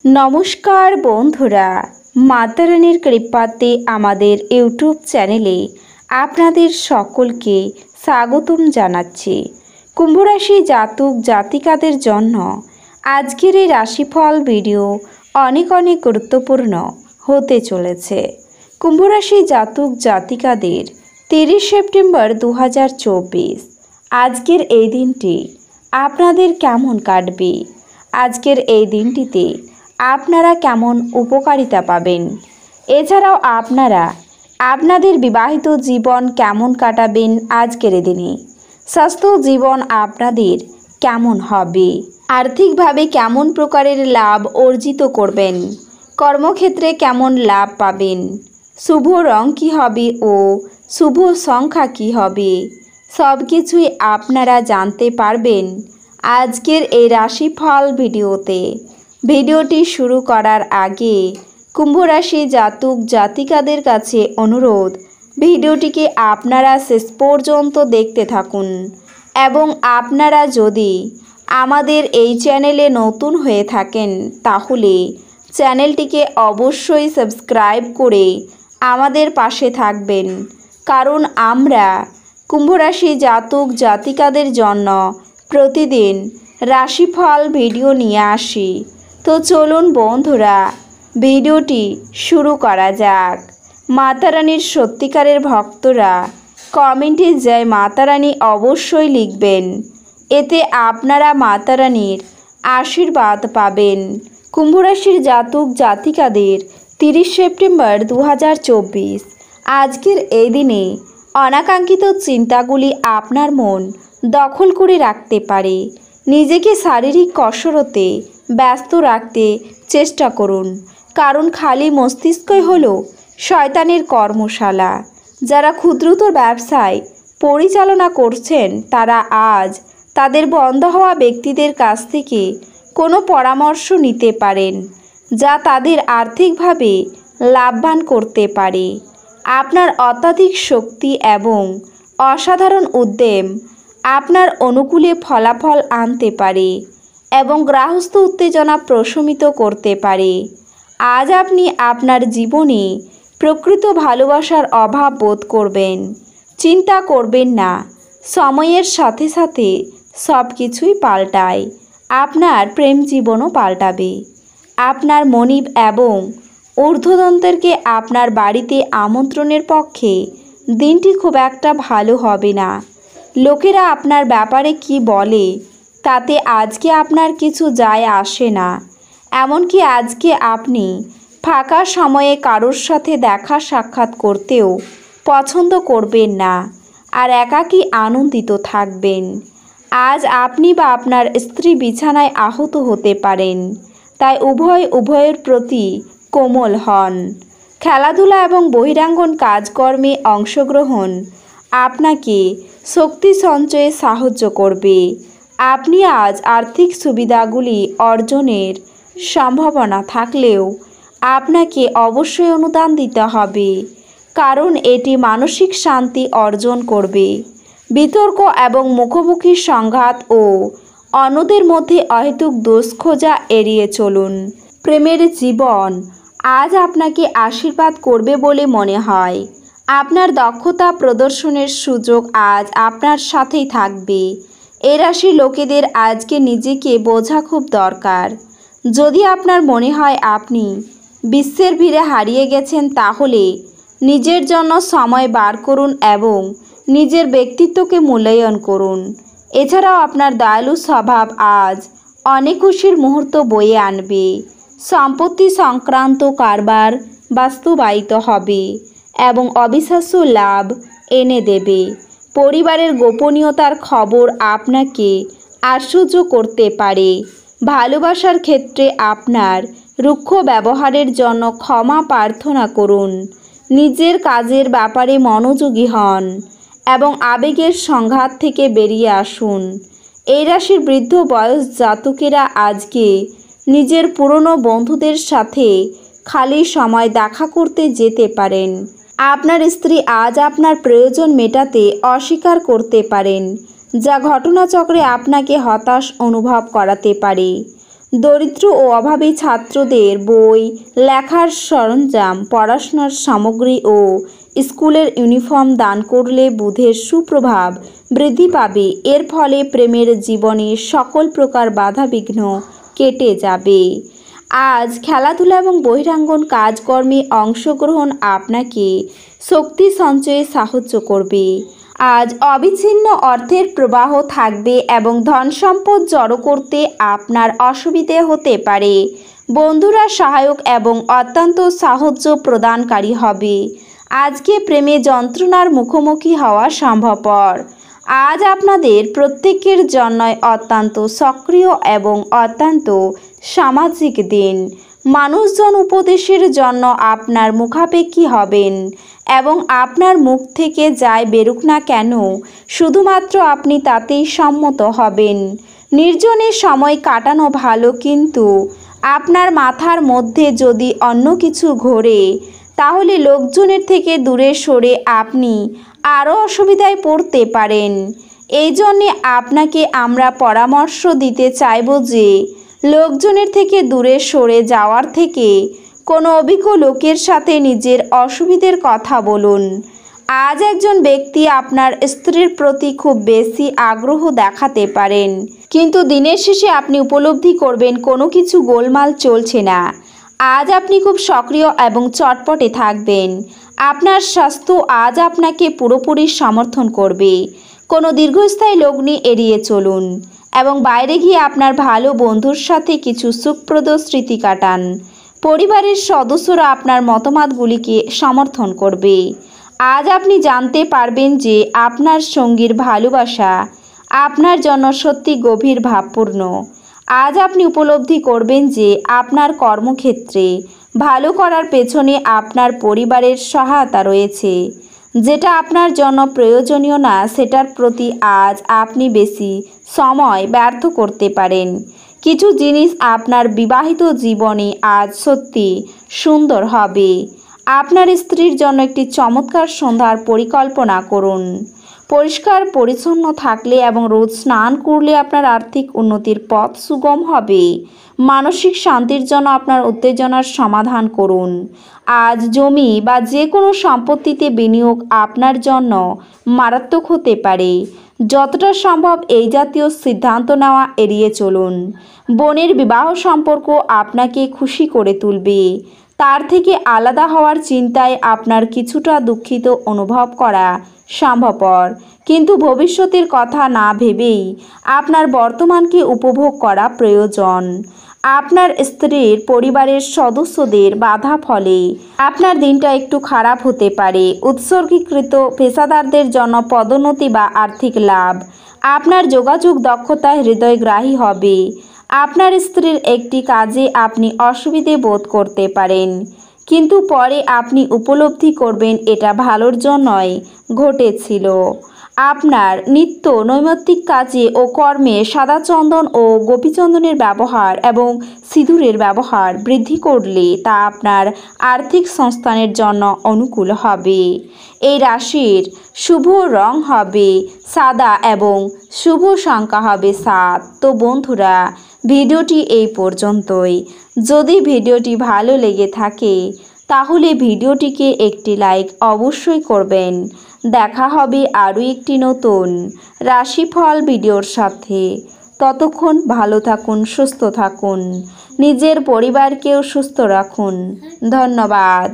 নমস্কার বন্ধুরা, মাতা রানীর কৃপাতে আমাদের ইউটিউব চ্যানেলে আপনাদের সকলকে স্বাগতম জানাচ্ছি। কুম্ভরাশি জাতক জাতিকাদের জন্য আজকের এই রাশিফল ভিডিও অনেক গুরুত্বপূর্ণ হতে চলেছে। কুম্ভরাশি জাতক জাতিকাদের 30 সেপ্টেম্বর 2024 আজকের এই দিনটি আপনাদের কেমন কাটবে? আজকের এই দিনটিতে আপনারা কেমন উপকারিতা পাবেন? এছাড়াও আপনারা আপনাদের বিবাহিত জীবন কেমন কাটাবেন আজকের দিনে? স্বাস্থ্য জীবন আপনাদের কেমন হবে? আর্থিকভাবে কেমন প্রকারের লাভ অর্জিত করবেন? কর্মক্ষেত্রে কেমন লাভ পাবেন? শুভ রং কী হবে ও শুভ সংখ্যা কী হবে? সব কিছুই আপনারা জানতে পারবেন আজকের এই রাশিফল ভিডিওতে। ভিডিওটি শুরু করার আগে কুম্ভরাশি জাতক জাতিকাদের কাছে অনুরোধ, ভিডিওটিকে আপনারা শেষ পর্যন্ত দেখতে থাকুন এবং আপনারা যদি আমাদের এই চ্যানেলে নতুন হয়ে থাকেন তাহলে চ্যানেলটিকে অবশ্যই সাবস্ক্রাইব করে আমাদের পাশে থাকবেন, কারণ আমরা কুম্ভরাশি জাতক জাতিকাদের জন্য প্রতিদিন রাশিফল ভিডিও নিয়ে আসি। তো চলুন বন্ধুরা, ভিডিওটি শুরু করা যাক। মাতা রানীর সত্যিকারের ভক্তরা কমেন্টে জয় মাতা রানী অবশ্যই লিখবেন, এতে আপনারা মাতা রানীর আশীর্বাদ পাবেন। কুম্ভরাশির জাতক জাতিকাদের 30 সেপ্টেম্বর 2024 আজকের এই দিনে অনাকাঙ্ক্ষিত চিন্তাগুলি আপনার মন দখল করে রাখতে পারে। নিজেকে শারীরিক কসরতে ব্যস্ত রাখতে চেষ্টা করুন, কারণ খালি মস্তিষ্কই হলো শয়তানের কর্মশালা। যারা ক্ষুদ্রতর ব্যবসায় পরিচালনা করছেন তারা আজ তাদের বন্ধ হওয়া ব্যক্তিদের কাছ থেকে কোনো পরামর্শ নিতে পারেন, যা তাদের আর্থিকভাবে লাভবান করতে পারে। আপনার অত্যাধিক শক্তি এবং অসাধারণ উদ্যম আপনার অনুকূলে ফলাফল আনতে পারে এবং গৃহস্থ উত্তেজনা প্রশমিত করতে পারে। আজ আপনি আপনার জীবনে প্রকৃত ভালোবাসার অভাব বোধ করবেন। চিন্তা করবেন না, সময়ের সাথে সাথে সব কিছুই পাল্টায়। আপনার প্রেম জীবনও পাল্টাবে। আপনার মনিব এবং ঊর্ধ্বতনদেরকে আপনার বাড়িতে আমন্ত্রণের পক্ষে দিনটি খুব একটা ভালো হবে না। লোকেরা আপনার ব্যাপারে কি বলে তাতে আজকে আপনার কিছু যায় আসে না। এমনকি আজকে আপনি ফাঁকা সময়ে কারোর সাথে দেখা সাক্ষাৎ করতেও পছন্দ করবেন না, আর একাকী আনন্দিত থাকবেন। আজ আপনি বা আপনার স্ত্রী বিছানায় আহত হতে পারেন, তাই উভয়ের প্রতি কোমল হন। খেলাধুলা এবং বহিরাঙ্গন কাজকর্মে অংশগ্রহণ আপনাকে শক্তি সঞ্চয়ে সাহায্য করবে। আপনি আজ আর্থিক সুবিধাগুলি অর্জনের সম্ভাবনা থাকলেও আপনাকে অবশ্যই অনুদান দিতে হবে, কারণ এটি মানসিক শান্তি অর্জন করবে। বিতর্ক এবং মুখোমুখি সংঘাত ও অন্যদের মধ্যে অহেতুক দোষ খোঁজা এড়িয়ে চলুন। প্রেমের জীবন আজ আপনাকে আশীর্বাদ করবে বলে মনে হয়। আপনার দক্ষতা প্রদর্শনের সুযোগ আজ আপনার সাথেই থাকবে। এ রাশির লোকেদের আজকে নিজেকে বোঝা খুব দরকার। যদি আপনার মনে হয় আপনি বিশ্বের ভিড়ে হারিয়ে গেছেন, তাহলে নিজের জন্য সময় বার করুন এবং নিজের ব্যক্তিত্বকে মূল্যায়ন করুন। এছাড়াও আপনার দয়ালু স্বভাব আজ অনেক খুশির মুহূর্ত বয়ে আনবে। সম্পত্তি সংক্রান্ত কারবার বাস্তবায়িত হবে এবং অবিশ্বাস্য লাভ এনে দেবে। পরিবারের গোপনীয়তার খবর আপনাকে আশ্চর্য করতে পারে। ভালোবাসার ক্ষেত্রে আপনার রুক্ষ ব্যবহারের জন্য ক্ষমা প্রার্থনা করুন। নিজের কাজের ব্যাপারে মনোযোগী হন এবং আবেগের সংঘাত থেকে বেরিয়ে আসুন। এই রাশির বৃদ্ধ বয়স জাতকেরা আজকে নিজের পুরনো বন্ধুদের সাথে খালি সময় দেখা করতে যেতে পারেন। আপনার স্ত্রী আজ আপনার প্রয়োজন মেটাতে অস্বীকার করতে পারেন, যা ঘটনাচক্রে আপনাকে হতাশ অনুভব করাতে পারে। দরিদ্র ও অভাবী ছাত্রদের বই, লেখার সরঞ্জাম, পড়াশোনার সামগ্রী ও স্কুলের ইউনিফর্ম দান করলে বুধের সুপ্রভাব বৃদ্ধি পাবে। এর ফলে প্রেমের জীবনে সকল প্রকার বাধাবিঘ্ন কেটে যাবে। আজ খেলাধুলা এবং বহিরাঙ্গন কাজকর্মে অংশগ্রহণ আপনাকে শক্তি সঞ্চয়ে সাহায্য করবে। আজ অবিচ্ছিন্ন অর্থের প্রবাহ থাকবে এবং ধন সম্পদ জড়ো করতে আপনার অসুবিধে হতে পারে। বন্ধুরা সহায়ক এবং অত্যন্ত সাহায্য প্রদানকারী হবে। আজকে প্রেমে যন্ত্রণার মুখোমুখি হওয়া সম্ভবপর। আজ আপনাদের প্রত্যেকের জন্যই অত্যন্ত সক্রিয় এবং অত্যন্ত সামাজিক দিন। মানুষজন উপদেশের জন্য আপনার মুখাপেক্ষী হবেন এবং আপনার মুখ থেকে যাই বেরুক না কেন শুধুমাত্র আপনি তাতেই সম্মত হবেন। নির্জনে সময় কাটানো ভালো, কিন্তু আপনার মাথার মধ্যে যদি অন্য কিছু ঘোরে তাহলে লোকজনের থেকে দূরে সরে আপনি আরও অসুবিধায় পড়তে পারেন। এই জন্যে আপনাকে আমরা পরামর্শ দিতে চাইব যে লোকজনের থেকে দূরে সরে যাওয়ার থেকে কোনো অভিজ্ঞ লোকের সাথে নিজের অসুবিধের কথা বলুন। আজ একজন ব্যক্তি আপনার স্ত্রীর প্রতি খুব বেশি আগ্রহ দেখাতে পারেন, কিন্তু দিনের শেষে আপনি উপলব্ধি করবেন কোনো কিছু গোলমাল চলছে না। আজ আপনি খুব সক্রিয় এবং চটপটে থাকবেন। আপনার স্বাস্থ্য আজ আপনাকে পুরোপুরি সমর্থন করবে। কোনো দীর্ঘস্থায়ী লগ্নি এড়িয়ে চলুন এবং বাইরে গিয়ে আপনার ভালো বন্ধুর সাথে কিছু সুখপ্রদ স্মৃতি কাটান। পরিবারের সদস্যরা আপনার মতামতগুলিকে সমর্থন করবে। আজ আপনি জানতে পারবেন যে আপনার সঙ্গীর ভালোবাসা আপনার জন্য সত্যি গভীর ভাবপূর্ণ। আজ আপনি উপলব্ধি করবেন যে আপনার কর্মক্ষেত্রে ভালো করার পেছনে আপনার পরিবারের সহায়তা রয়েছে। যেটা আপনার জন্য প্রয়োজনীয় না সেটার প্রতি আজ আপনি বেশি সময় ব্যর্থ করতে পারেন। কিছু জিনিস আপনার বিবাহিত জীবনে আজ সত্যি সুন্দর হবে। আপনার স্ত্রীর জন্য একটি চমৎকার সন্ধ্যার পরিকল্পনা করুন। পরিষ্কার পরিচ্ছন্ন থাকলে এবং রোজ স্নান করলে আপনার আর্থিক উন্নতির পথ সুগম হবে। মানসিক শান্তির জন্য আপনার উত্তেজনার সমাধান করুন। আজ জমি বা যে কোনো সম্পত্তিতে বিনিয়োগ আপনার জন্য মারাত্মক হতে পারে। যতটা সম্ভব এই জাতীয় সিদ্ধান্ত নেওয়া এড়িয়ে চলুন। বোনের বিবাহ সম্পর্ক আপনাকে খুশি করে তুলবে। তার থেকে আলাদা হওয়ার চিন্তায় আপনার কিছুটা দুঃখিত অনুভব করা সম্ভবপর, কিন্তু ভবিষ্যতের কথা না ভেবেই আপনার বর্তমানকে উপভোগ করা প্রয়োজন। আপনার স্ত্রীর পরিবারের সদস্যদের বাধা ফলে আপনার দিনটা একটু খারাপ হতে পারে। উৎসর্গীকৃত পেশাদারদের জন্য পদোন্নতি বা আর্থিক লাভ। আপনার যোগাযোগ দক্ষতা হৃদয়গ্রাহী হবে। আপনার স্ত্রীর একটি কাজে আপনি অসুবিধে বোধ করতে পারেন, কিন্তু পরে আপনি উপলব্ধি করবেন এটা ভালোর জন্যই ঘটেছিল। আপনার নিত্য নৈমিত্তিক কাজে ও কর্মে সাদা চন্দন ও গোপীচন্দনের ব্যবহার এবং সিঁদুরের ব্যবহার বৃদ্ধি করলে তা আপনার আর্থিক সংস্থানের জন্য অনুকূল হবে। এই রাশির শুভ রং হবে সাদা এবং শুভ সংখ্যা হবে 7। তো বন্ধুরা, ভিডিওটি এই পর্যন্তই। যদি ভিডিওটি ভালো লেগে থাকে তাহলে ভিডিওটিকে একটি লাইক অবশ্যই করবেন। দেখা হবে আরও একটি নতুন রাশিফল ভিডিওর সাথে। ততক্ষণ ভালো থাকুন, সুস্থ থাকুন, নিজের পরিবারকেও সুস্থ রাখুন। ধন্যবাদ।